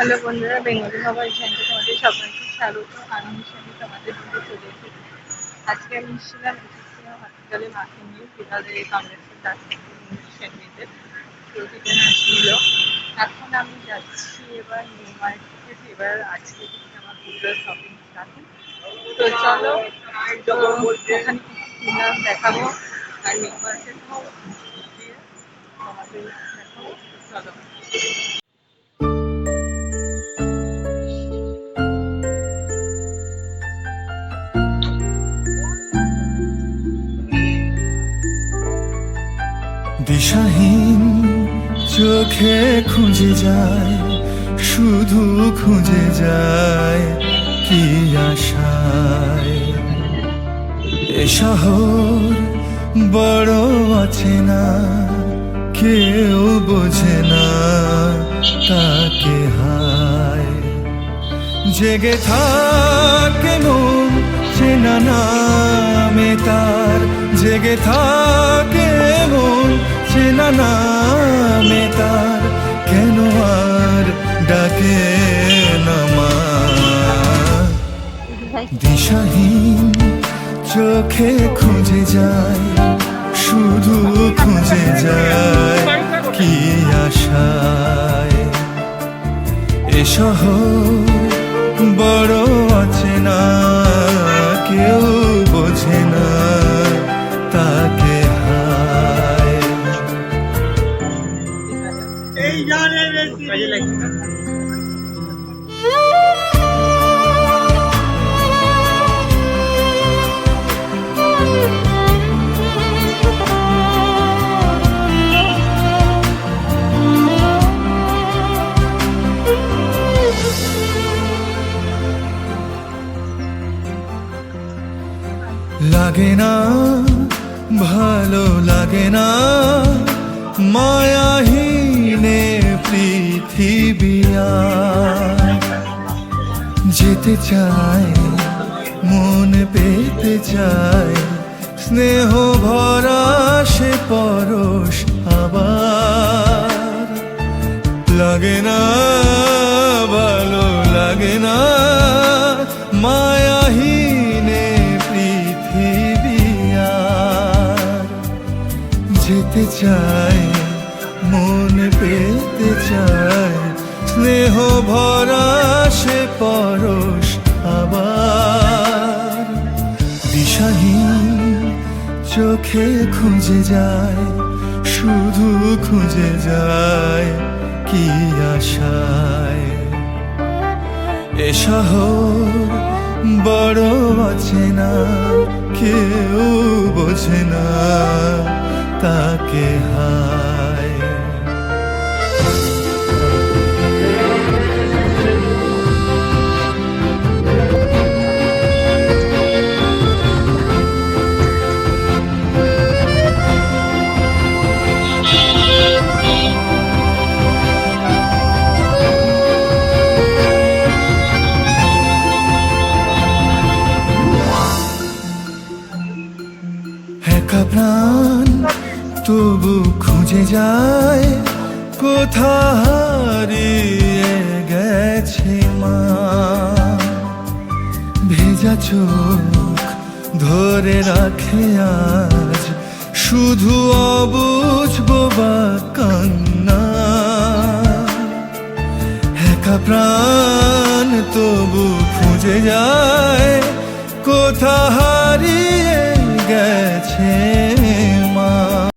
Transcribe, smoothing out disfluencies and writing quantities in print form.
Hello বন্ধুরা, Bengali খাবার চ্যানেলে তোমাদের সবাইকে স্বাগত। আমি হিসাবে তোমাদের মধ্যে চলে এসেছি। আজকে আমি এসেছিলাম হসপিটালে মাকে নিয়ে বিড়ালে কামড়েছে, তার ইঞ্জেকশন নিতে প্রতিদিন ছিল। এখন আমি যাচ্ছি এবার নিউ মার্কেট। এবার আজকে থেকে আমার পুজোর শপিং স্টার্ট। তো চলো, ওখানে কিছু কিনলাম দেখাবো, আর নিউ মার্কেটও দিয়ে তোমাদের দেখাবো। চলো। দিশাহীন চোখে খুঁজে যায়, শুধু খুঁজে যায় কি আশায়। এ শহর বড় আছে না, কেউ বোঝে না তাকে হায়। জেগে থাকে মন চেনা নামে তার, জেগে থাকে মন চেনা নামে তার, কেন আর ডাকে না মা। দিশাহীন চোখে খুঁজে যায়, শুধু খুঁজে যায় কি আশায়। এ শহর বড় আছে না, কেউ বোঝে না তাকে হায়। লাগে না, ভালো লাগে না, মায়াহীনে পৃথিবী আর। যেতে চায় মন পেতে চায়, স্নেহ ভরা সে পরশ আবার। লাগে না, ভালো লাগে না, মায়াহীনে পৃথিবী আর। যেতে চায় মন পেতে চায়, স্নেহ ভরা সে পরশ আবার। দিশাহীন চোখে খুঁজে যায়, শুধু খুঁজে যায় কি আশায়। এ শহর বড় আছে না, কেউ বোঝে না তাকে হায়। একা প্রাণ তবু খুঁজে যায়, কোথা হারিয়ে গেছে মা। ভেজা চোখ ধরে রাখে আজ, শুধু অবুঝ বোবা কান্না। একা প্রাণ তবু খুঁজে যায়, কোথা হারিয়ে গেছে